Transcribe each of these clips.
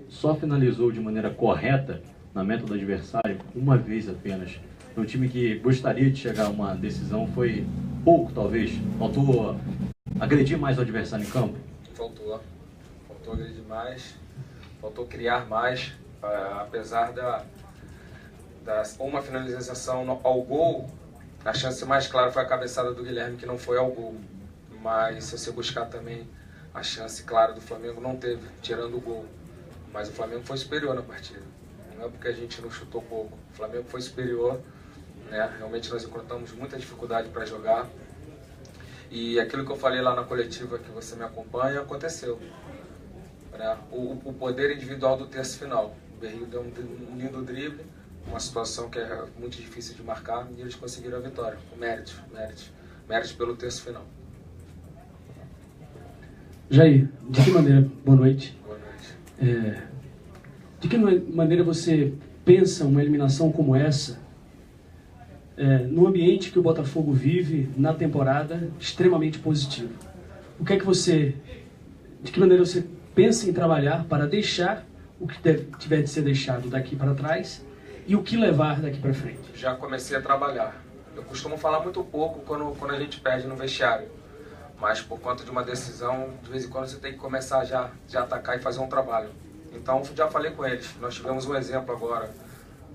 Só finalizou de maneira correta na meta do adversário uma vez apenas. Um time que gostaria de chegar a uma decisão, foi pouco talvez. Faltou agredir mais o adversário em campo? Faltou agredir mais, faltou criar mais, apesar da uma finalização ao gol. A chance mais clara foi a cabeçada do Guilherme, que não foi ao gol. Mas se você buscar também, a chance clara do Flamengo não teve, tirando o gol. Mas o Flamengo foi superior na partida. Não é porque a gente não chutou pouco. O Flamengo foi superior, né? Realmente nós encontramos muita dificuldade para jogar. E aquilo que eu falei lá na coletiva, que você me acompanha, aconteceu. Né? O poder individual do terço final. O Berrio deu um lindo drible, uma situação que é muito difícil de marcar, e eles conseguiram a vitória. Com méritos pelo terço final. Jair, de que maneira, boa noite. Boa noite. De que maneira você pensa uma eliminação como essa, no ambiente que o Botafogo vive na temporada, extremamente positivo? De que maneira você pensa em trabalhar para deixar o que tiver de ser deixado daqui para trás e o que levar daqui para frente? Já comecei a trabalhar. Eu costumo falar muito pouco quando a gente perde no vestiário. Mas por conta de uma decisão, de vez em quando você tem que começar já atacar e fazer um trabalho. Então já falei com eles. Nós tivemos um exemplo agora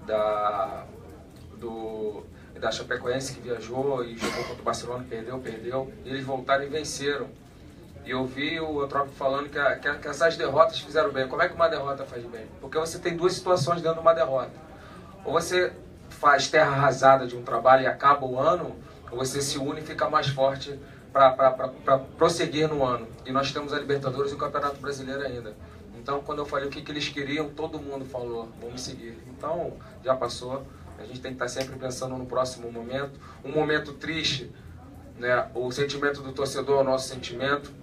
da Chapecoense, que viajou e jogou contra o Barcelona, perdeu. E eles voltaram e venceram. E eu vi o Eutrópio falando que essas derrotas fizeram bem. Como é que uma derrota faz bem? Porque você tem duas situações dentro de uma derrota. Ou você faz terra arrasada de um trabalho e acaba o ano, ou você se une e fica mais forte para prosseguir no ano. E nós temos a Libertadores e o Campeonato Brasileiro ainda. Então, quando eu falei o que eles queriam, todo mundo falou, vamos seguir. Então, já passou. A gente tem que estar sempre pensando no próximo momento. Um momento triste, né? O sentimento do torcedor é o nosso sentimento.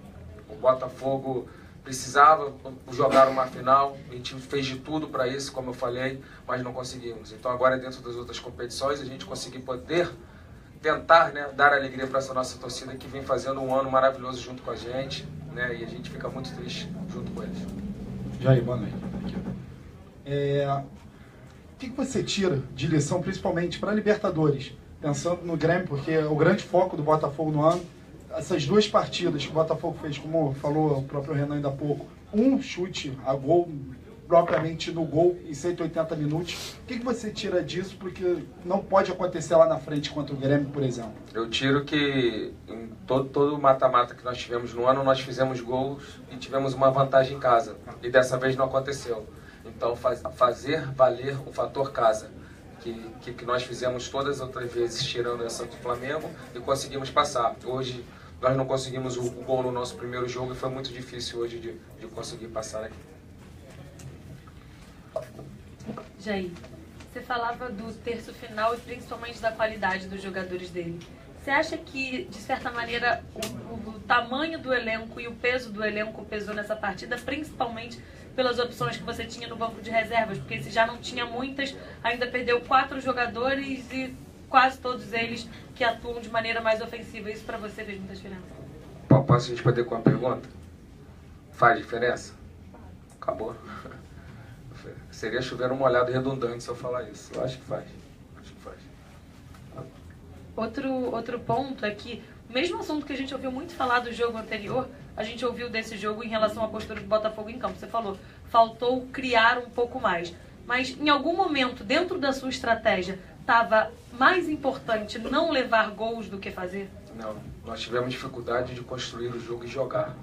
O Botafogo precisava jogar uma final. A gente fez de tudo para isso, como eu falei, mas não conseguimos. Então, agora, dentro das outras competições, a gente conseguir poder tentar, né, dar alegria para essa nossa torcida que vem fazendo um ano maravilhoso junto com a gente, né, e a gente fica muito triste junto com eles. Jair, boa noite. O que você tira de lição, principalmente para a Libertadores, pensando no Grêmio, porque é o grande foco do Botafogo no ano, essas duas partidas que o Botafogo fez, como falou o próprio Renan ainda há pouco, um chute a gol, propriamente no gol, em 180 minutos. O que você tira disso, porque não pode acontecer lá na frente contra o Grêmio, por exemplo? Eu tiro que em todo o mata-mata que nós tivemos no ano, nós fizemos gols e tivemos uma vantagem em casa. E dessa vez não aconteceu. Então, fazer valer o fator casa, que nós fizemos todas as outras vezes, tirando essa do Flamengo, e conseguimos passar. Hoje, nós não conseguimos o gol no nosso primeiro jogo e foi muito difícil hoje de conseguir passar aqui. Jair, você falava do terço final e principalmente da qualidade dos jogadores dele. Você acha que, de certa maneira, o tamanho do elenco e o peso do elenco pesou nessa partida, principalmente pelas opções que você tinha no banco de reservas? Porque se já não tinha muitas, ainda perdeu 4 jogadores e quase todos eles que atuam de maneira mais ofensiva. Isso para você fez muita diferença? Posso responder com uma pergunta? Faz diferença? Acabou. Seria chover um molhado redundante se eu falar isso. Eu acho que faz. Outro ponto é que, o mesmo assunto que a gente ouviu muito falar do jogo anterior, a gente ouviu desse jogo em relação à postura do Botafogo em campo. Você falou, faltou criar um pouco mais. Mas em algum momento, dentro da sua estratégia, estava mais importante não levar gols do que fazer? Não, nós tivemos dificuldade de construir o jogo e jogar.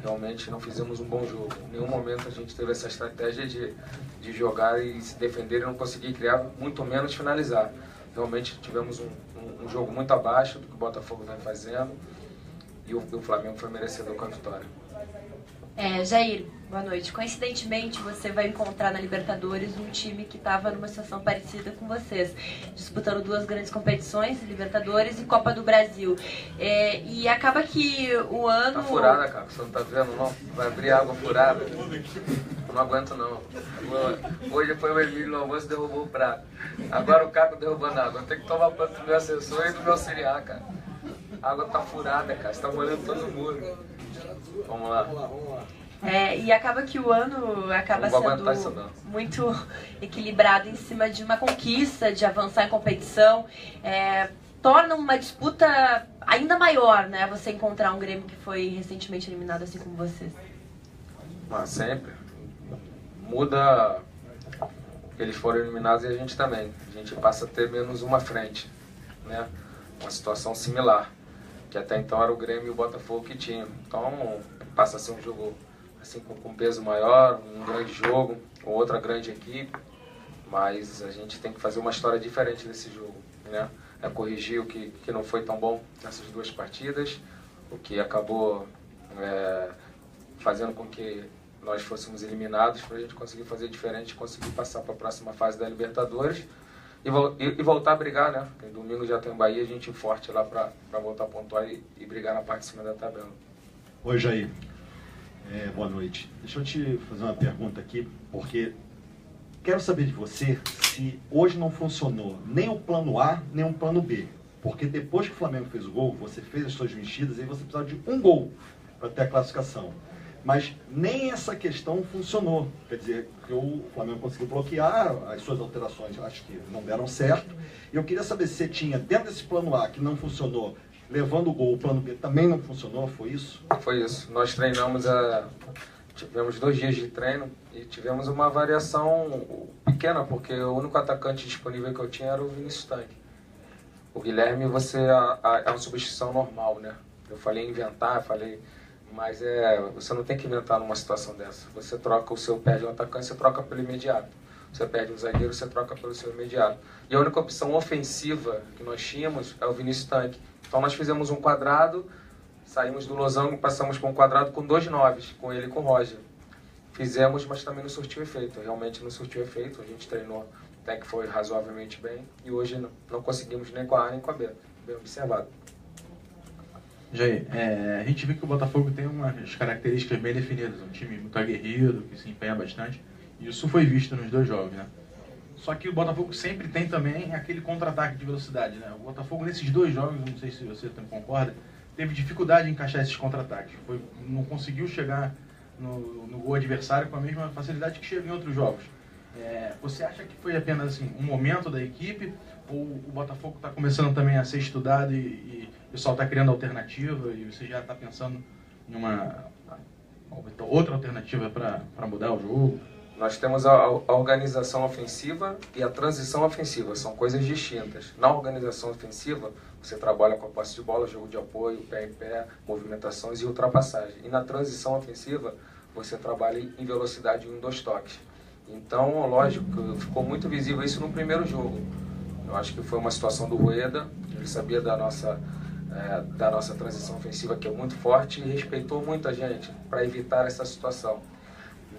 Realmente não fizemos um bom jogo. Em nenhum momento a gente teve essa estratégia de jogar e se defender e não conseguir criar, muito menos finalizar. Realmente tivemos um jogo muito abaixo do que o Botafogo vem fazendo e o Flamengo foi merecedor com a vitória. Jair, boa noite. Coincidentemente, você vai encontrar na Libertadores um time que estava numa situação parecida com vocês, disputando 2 grandes competições, Libertadores e Copa do Brasil. E acaba que o ano... Tá furada, cara, você não tá vendo, não? Vai abrir água furada. Não aguento, não. Hoje foi o Emílio no almoço e derrubou o prato. Agora o Caco derrubando a água. Eu tenho que tomar conta do meu assessor e do meu auxiliar, cara. A água tá furada, cara. Você tá molhando todo mundo. Vamos lá. E acaba que o ano acaba sendo muito equilibrado em cima de uma conquista, de avançar em competição. Torna uma disputa ainda maior, né? Você encontrar um Grêmio que foi recentemente eliminado, assim como vocês. Sempre. Muda. Eles foram eliminados e a gente também. A gente passa a ter menos uma frente, né? Uma situação similar, que até então era o Grêmio e o Botafogo que tinham. Então passa a ser um jogo assim, com peso maior, um grande jogo, ou outra grande equipe, mas a gente tem que fazer uma história diferente desse jogo, né? Corrigir o que não foi tão bom nessas duas partidas, o que acabou fazendo com que nós fôssemos eliminados, para a gente conseguir fazer diferente, conseguir passar para a próxima fase da Libertadores e voltar a brigar, né? Domingo já tem Bahia, a gente forte lá para voltar a pontuar e brigar na parte de cima da tabela. Oi, Jair. Boa noite. Deixa eu te fazer uma pergunta aqui, porque quero saber de você se hoje não funcionou nem o plano A, nem o plano B. Porque depois que o Flamengo fez o gol, você fez as suas mexidas e você precisava de um gol para ter a classificação. Mas nem essa questão funcionou. Quer dizer, que o Flamengo conseguiu bloquear, as suas alterações acho que não deram certo. E eu queria saber se você tinha, dentro desse plano A que não funcionou, levando o gol, o plano B também não funcionou, foi isso? Foi isso. Nós treinamos, tivemos 2 dias de treino e tivemos uma variação pequena, porque o único atacante disponível que eu tinha era o Vinícius Tanque. O Guilherme, é uma substituição normal, né? Eu falei em inventar, mas você não tem que inventar numa situação dessa. Você troca perde um atacante, você troca pelo imediato. Você perde um zagueiro, você troca pelo seu imediato. E a única opção ofensiva que nós tínhamos é o Vinícius Tanque. Então nós fizemos um quadrado, saímos do losango, passamos para um quadrado com 2 9s, com ele e com o Roger. Fizemos, mas também não surtiu efeito. Realmente não surtiu efeito. A gente treinou até que foi razoavelmente bem. E hoje não conseguimos nem com a A nem com a B. Bem observado. Jair, a gente vê que o Botafogo tem umas características bem definidas. Um time muito aguerrido, que se empenha bastante. E isso foi visto nos 2 jogos, né? Só que o Botafogo sempre tem também aquele contra-ataque de velocidade, né? O Botafogo nesses 2 jogos, não sei se você também concorda, teve dificuldade em encaixar esses contra-ataques. Não conseguiu chegar no gol adversário com a mesma facilidade que chega em outros jogos. Você acha que foi apenas assim, um momento da equipe, ou o Botafogo está começando também a ser estudado e o pessoal está criando alternativa e você já está pensando em uma outra alternativa para mudar o jogo? Nós temos a organização ofensiva e a transição ofensiva, são coisas distintas. Na organização ofensiva, você trabalha com a posse de bola, jogo de apoio, pé em pé, movimentações e ultrapassagem. E na transição ofensiva, você trabalha em velocidade em 2 toques. Então, lógico, ficou muito visível isso no primeiro jogo. Eu acho que foi uma situação do Rueda, ele sabia da nossa transição ofensiva, que é muito forte, e respeitou muito a gente para evitar essa situação.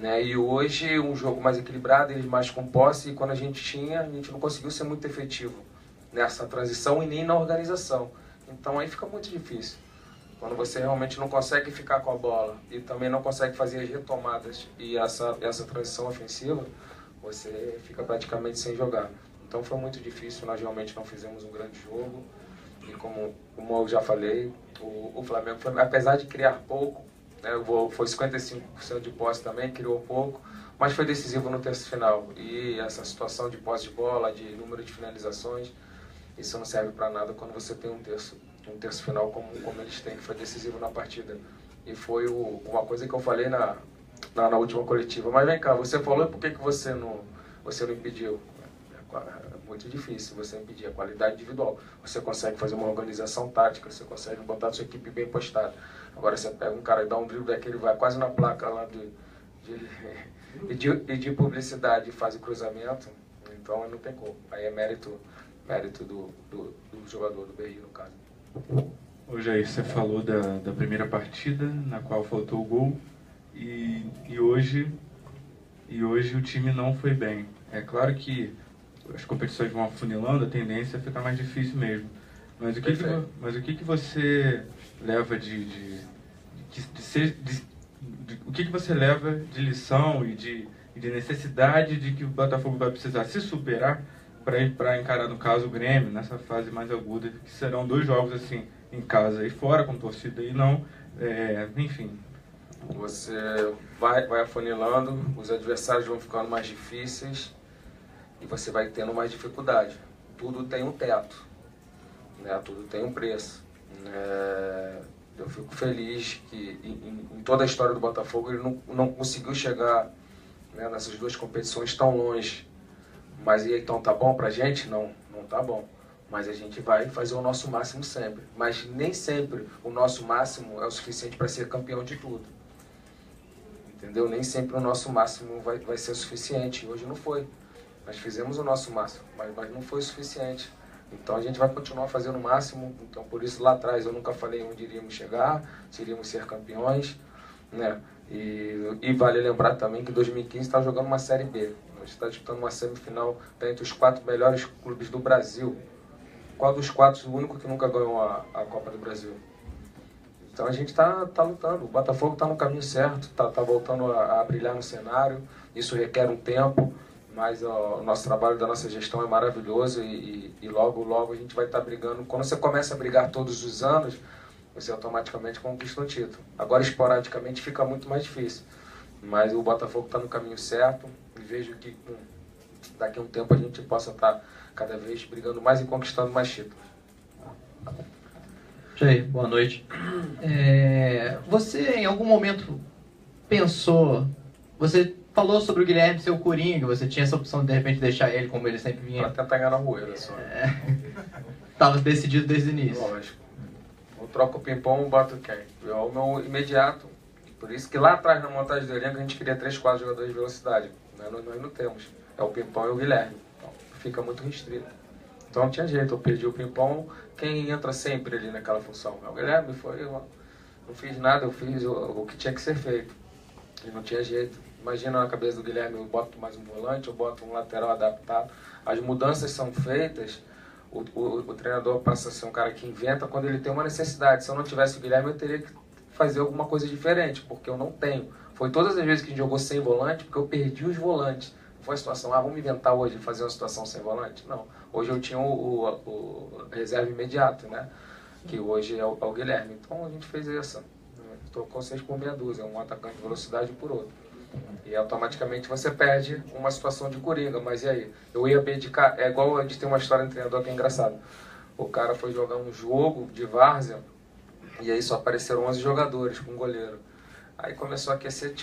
E hoje, um jogo mais equilibrado, eles mais com posse, e quando a gente não conseguiu ser muito efetivo nessa transição e nem na organização. Então aí fica muito difícil. Quando você realmente não consegue ficar com a bola e também não consegue fazer as retomadas e essa transição ofensiva, você fica praticamente sem jogar. Então foi muito difícil, nós realmente não fizemos um grande jogo. E como eu já falei, o Flamengo, apesar de criar pouco, foi 55% de posse também, criou pouco, mas foi decisivo no terço final. E essa situação de posse de bola, de número de finalizações, isso não serve para nada quando você tem um terço final como eles têm, que foi decisivo na partida. E foi uma coisa que eu falei na última coletiva. Mas vem cá, você falou, por que você não impediu? É muito difícil você impedir a qualidade individual. Você consegue fazer uma organização tática, você consegue botar a sua equipe bem postada. Agora você pega um cara e dá um drible daquele, vai quase na placa lá de publicidade e faz o cruzamento, então não tem como. Aí é mérito do jogador, do Berrio, no caso. Ô Jair, você falou da primeira partida, na qual faltou o gol, e hoje o time não foi bem. É claro que as competições vão afunilando, a tendência é ficar mais difícil mesmo. Mas o que você leva o que você leva de lição e de necessidade de que o Botafogo vai precisar se superar para encarar, no caso, o Grêmio nessa fase mais aguda, que serão 2 jogos assim em casa e fora com torcida e não, enfim, Você vai afunilando, os adversários vão ficando mais difíceis e você vai tendo mais dificuldade. Tudo tem um teto, né? Tudo tem um preço. Eu fico feliz que em toda a história do Botafogo ele não conseguiu chegar, né, nessas duas competições tão longe. Mas e então tá bom pra gente? Não tá bom. Mas a gente vai fazer o nosso máximo sempre. Mas nem sempre o nosso máximo é o suficiente para ser campeão de tudo. Entendeu? Nem sempre o nosso máximo vai ser o suficiente. Hoje não foi. Nós fizemos o nosso máximo, mas não foi o suficiente. Então a gente vai continuar fazendo o máximo. Então por isso lá atrás eu nunca falei onde iríamos chegar, se iríamos ser campeões, né? E vale lembrar também que em 2015 está jogando uma Série B. Nós estamos disputando uma semifinal entre os 4 melhores clubes do Brasil. Qual dos 4 o único que nunca ganhou a Copa do Brasil? Então a gente está lutando. O Botafogo está no caminho certo, está voltando a brilhar no cenário. Isso requer um tempo, mas o nosso trabalho da nossa gestão é maravilhoso e logo a gente vai estar brigando. Quando você começa a brigar todos os anos, você automaticamente conquista um título. Agora, esporadicamente, fica muito mais difícil. Mas o Botafogo está no caminho certo e vejo que daqui a um tempo a gente possa estar cada vez brigando mais e conquistando mais títulos. Jair, boa noite. Você, em algum momento, pensou... Você falou sobre o Guilherme ser o Coringa, você tinha essa opção de, repente, deixar ele como ele sempre vinha... Para tentar enganar o Rueda só. Estava decidido desde o início. Lógico. Eu troco o pimpão, boto quem? É o meu imediato. Por isso que lá atrás, na montagem do elenco, a gente queria 3, 4 jogadores de velocidade. Nós não temos. É o Pimpão e o Guilherme. Então, fica muito restrito. Então não tinha jeito. Eu perdi o Pimpão. Quem entra sempre ali naquela função? É o Guilherme. Eu não fiz nada. Eu fiz o que tinha que ser feito. E não tinha jeito. Imagina na cabeça do Guilherme, eu boto mais um volante, eu boto um lateral adaptado. As mudanças são feitas. O treinador passa a ser um cara que inventa quando ele tem uma necessidade. Se eu não tivesse o Guilherme, eu teria que fazer alguma coisa diferente, porque eu não tenho. Foi todas as vezes que a gente jogou sem volante, porque eu perdi os volantes. Não foi a situação, vamos inventar hoje fazer uma situação sem volante? Não. Hoje eu tinha o reserva imediato, né? Que hoje é o Guilherme. Então a gente fez essa. Trocou 6 por meia dúzia, um atacante de velocidade por outro. E automaticamente você perde uma situação de coringa. Mas e aí? Eu ia abdicar. É igual a gente tem uma história de treinador que é engraçado. O cara foi jogar um jogo de várzea e aí só apareceram 11 jogadores com um goleiro. Aí começou a aquecer,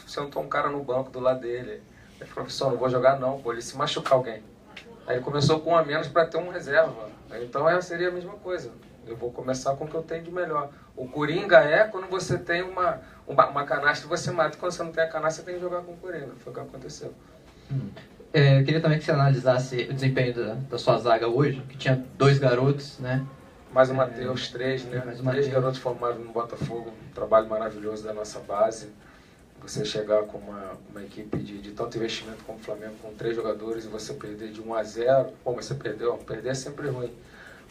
sentou um cara no banco do lado dele. Ele falou, professor, não vou jogar não, pô, ele se machucar alguém. Aí ele começou com um a menos para ter um reserva. Então seria a mesma coisa. Eu vou começar com o que eu tenho de melhor. O coringa é quando você tem uma canastra, você mata. Quando você não tem a canastra, você tem que jogar com o coringa. Foi o que aconteceu. Eu queria também que você analisasse o desempenho da sua zaga hoje, que tinha 2 garotos, né? Mais o Matheus, 3, né? 3 garotos formados no Botafogo. Um trabalho maravilhoso da nossa base. Você chegar com uma equipe de tanto investimento como o Flamengo, com 3 jogadores, e você perder de 1-0. Pô, mas você perdeu. Perder é sempre ruim.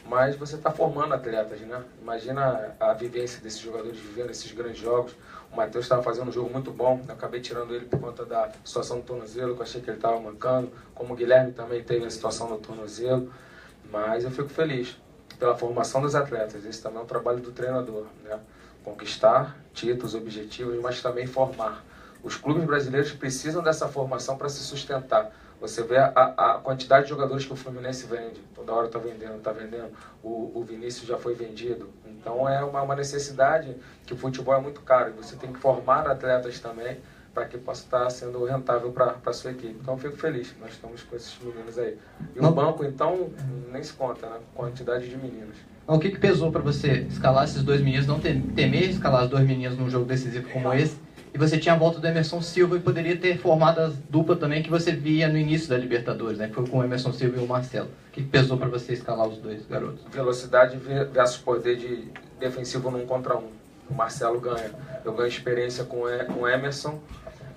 Mas você está formando atletas, né? Imagina a vivência desses jogadores vivendo esses grandes jogos. O Matheus estava fazendo um jogo muito bom. Eu acabei tirando ele por conta da situação do tornozelo, que eu achei que ele estava mancando. Como o Guilherme também teve a situação do tornozelo. Mas eu fico feliz pela formação dos atletas. Esse também é um trabalho do treinador, né? Conquistar títulos, objetivos, mas também formar. Os clubes brasileiros precisam dessa formação para se sustentar. Você vê a quantidade de jogadores que o Fluminense vende. Toda hora está vendendo. O Vinícius já foi vendido. Então é uma necessidade, que o futebol é muito caro. Você tem que formar atletas também para que possa estar sendo rentável para a sua equipe. Então eu fico feliz. Nós estamos com esses meninos aí. E o banco, então, nem se conta, né? Quantidade de meninos. O que pesou para você escalar esses 2 meninos, não temer escalar os 2 meninos num jogo decisivo como esse? E você tinha a volta do Emerson Silva e poderia ter formado a dupla também que você via no início da Libertadores, né? Que foi com o Emerson Silva e o Marcelo. O que pesou para você escalar os 2 garotos? Velocidade versus poder de defensivo num contra um. O Marcelo ganha. Eu ganho experiência com o Emerson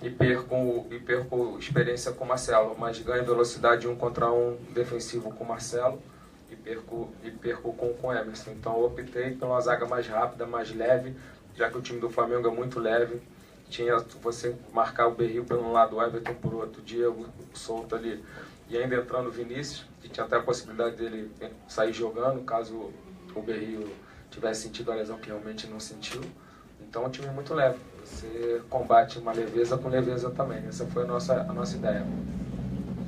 e perco experiência com o Marcelo. Mas ganho velocidade 1 contra 1 defensivo com o Marcelo e perco com o Emerson. Então eu optei pela zaga mais rápida, mais leve, já que o time do Flamengo é muito leve. Tinha você marcar o Berrio pelo lado, o Everton por outro, o Diego solto ali. E ainda entrando o Vinícius, que tinha até a possibilidade dele sair jogando, caso o Berrio tivesse sentido a lesão, que realmente não sentiu. Então o time é muito leve. Você combate uma leveza com leveza também. Essa foi a nossa ideia.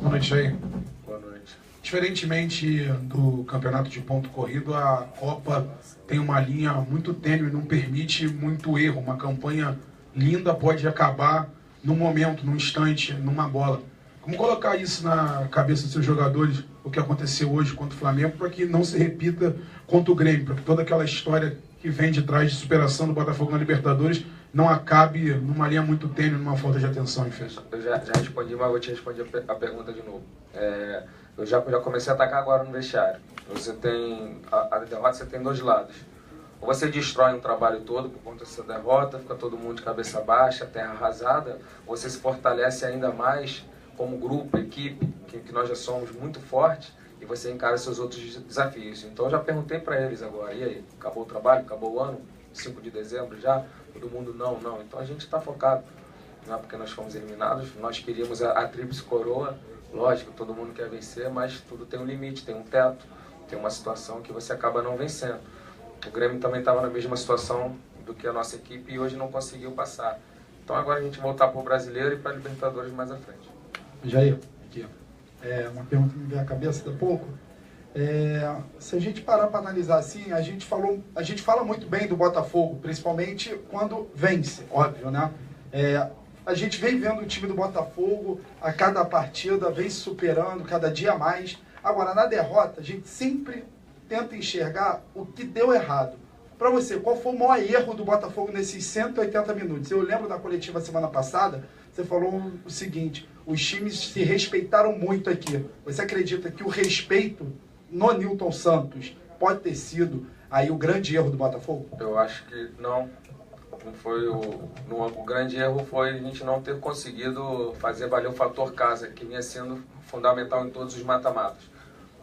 Boa noite aí. Boa noite. Diferentemente do campeonato de ponto corrido, a Copa tem uma linha muito tênue, não permite muito erro. Uma campanha linda pode acabar num momento, num instante, numa bola. Como colocar isso na cabeça dos seus jogadores, o que aconteceu hoje contra o Flamengo, para que não se repita contra o Grêmio, para que toda aquela história que vem de trás de superação do Botafogo na Libertadores não acabe numa linha muito tênue, numa falta de atenção, enfim. Eu já respondi, mas vou te responder a pergunta de novo. Eu já comecei a atacar agora no vestiário. Você tem a derrota, você tem dois lados. Ou você destrói um trabalho todo por conta dessa derrota, fica todo mundo de cabeça baixa, terra arrasada, ou você se fortalece ainda mais como grupo, equipe, que nós já somos muito fortes, e você encara seus outros desafios. Então eu já perguntei para eles agora, e aí, acabou o trabalho, acabou o ano, 5 de dezembro já? Todo mundo não. Então a gente está focado, não é porque nós fomos eliminados, nós queríamos a tríplice coroa, lógico, todo mundo quer vencer, mas tudo tem um limite, tem um teto, tem uma situação que você acaba não vencendo. O Grêmio também estava na mesma situação do que a nossa equipe e hoje não conseguiu passar. Então agora a gente voltar para o Brasileiro e para a Libertadores mais à frente. Jair, aqui. Uma pergunta que me veio à cabeça há pouco. Se a gente parar para analisar assim, a gente fala muito bem do Botafogo, principalmente quando vence, óbvio, né? A gente vem vendo o time do Botafogo a cada partida, vem se superando cada dia mais. Agora, na derrota, a gente sempre tenta enxergar o que deu errado. Para você, qual foi o maior erro do Botafogo nesses 180 minutos? Eu lembro da coletiva semana passada, você falou o seguinte: os times se respeitaram muito aqui. Você acredita que o respeito no Nilton Santos pode ter sido aí o grande erro do Botafogo? Eu acho que não. Foi o grande erro foi a gente não ter conseguido fazer valer o fator casa, que vinha sendo fundamental em todos os mata-matas.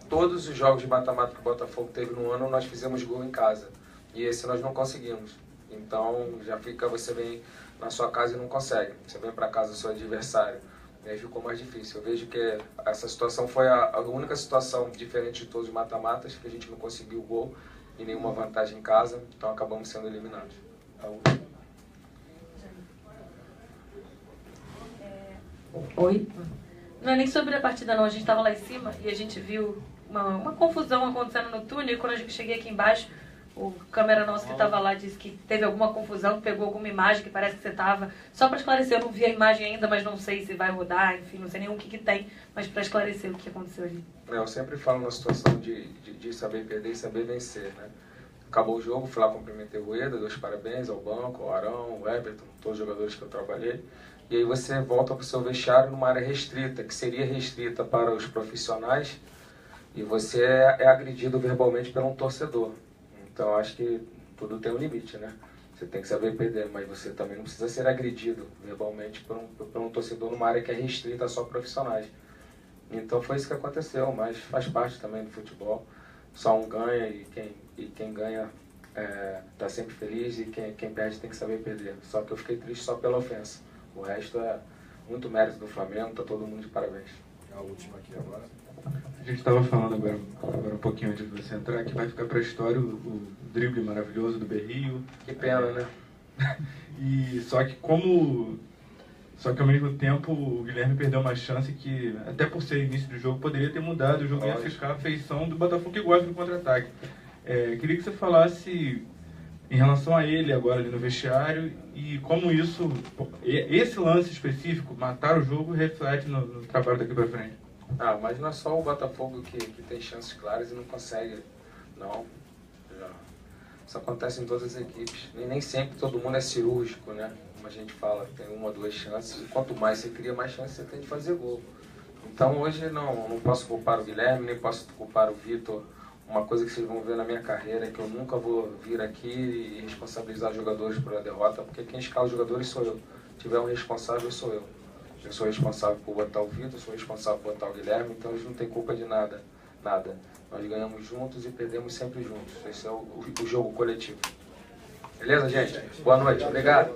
Todos os jogos de mata-mata que o Botafogo teve no ano, nós fizemos gol em casa. E esse nós não conseguimos. Então, já fica, você vem na sua casa e não consegue. Você vem para casa do seu adversário. E aí ficou mais difícil. Eu vejo que essa situação foi a única situação diferente de todos os mata-matas, que a gente não conseguiu o gol e nenhuma vantagem em casa. Então, acabamos sendo eliminados. Oi? Não é nem sobre a partida não, a gente estava lá em cima e a gente viu uma confusão acontecendo no túnel, e quando eu cheguei aqui embaixo, o câmera nosso que estava lá disse que teve alguma confusão, que pegou alguma imagem que parece que você estava... Só para esclarecer, eu não vi a imagem ainda, mas não sei se vai rodar, enfim, não sei nem o que tem, mas para esclarecer o que aconteceu ali. Eu sempre falo na situação de saber perder e saber vencer, né? Acabou o jogo, fui lá cumprimentei o Rueda, dei os parabéns ao banco, ao Arão, ao Everton, todos os jogadores que eu trabalhei. E aí você volta para o seu vestiário numa área restrita, que seria restrita para os profissionais, e você é agredido verbalmente por um torcedor. Então acho que tudo tem um limite, né? Você tem que saber perder, mas você também não precisa ser agredido verbalmente por um torcedor numa área que é restrita a só profissionais. Então foi isso que aconteceu, mas faz parte também do futebol. Só um ganha e quem ganha está sempre feliz, e quem perde tem que saber perder. Só que eu fiquei triste só pela ofensa. O resto é muito mérito do Flamengo, está todo mundo de parabéns. A última aqui agora. A gente estava falando agora um pouquinho antes de você entrar, que vai ficar para a história o drible maravilhoso do Berrio. Que pena, né? E só que ao mesmo tempo o Guilherme perdeu uma chance que, até por ser início do jogo, poderia ter mudado. O jogo ia ficar a feição do Botafogo, que gosta do contra-ataque. Queria que você falasse em relação a ele agora ali no vestiário, e como esse lance específico, matar o jogo, reflete no trabalho daqui para frente. Mas não é só o Botafogo que tem chances claras e não consegue, não. Isso acontece em todas as equipes. Nem sempre todo mundo é cirúrgico, né? Como a gente fala, tem 1 ou 2 chances, e quanto mais você cria, mais chances você tem de fazer gol. Então hoje não posso culpar o Guilherme, nem posso culpar o Vitor. Uma coisa que vocês vão ver na minha carreira é que eu nunca vou vir aqui e responsabilizar os jogadores por a derrota, porque quem escala os jogadores sou eu. Se tiver um responsável, sou eu. Eu sou responsável por botar o Vitor, sou responsável por botar o Guilherme, então eles não têm culpa de nada. Nós ganhamos juntos e perdemos sempre juntos. Esse é o jogo coletivo. Beleza, gente? Boa noite. Obrigado.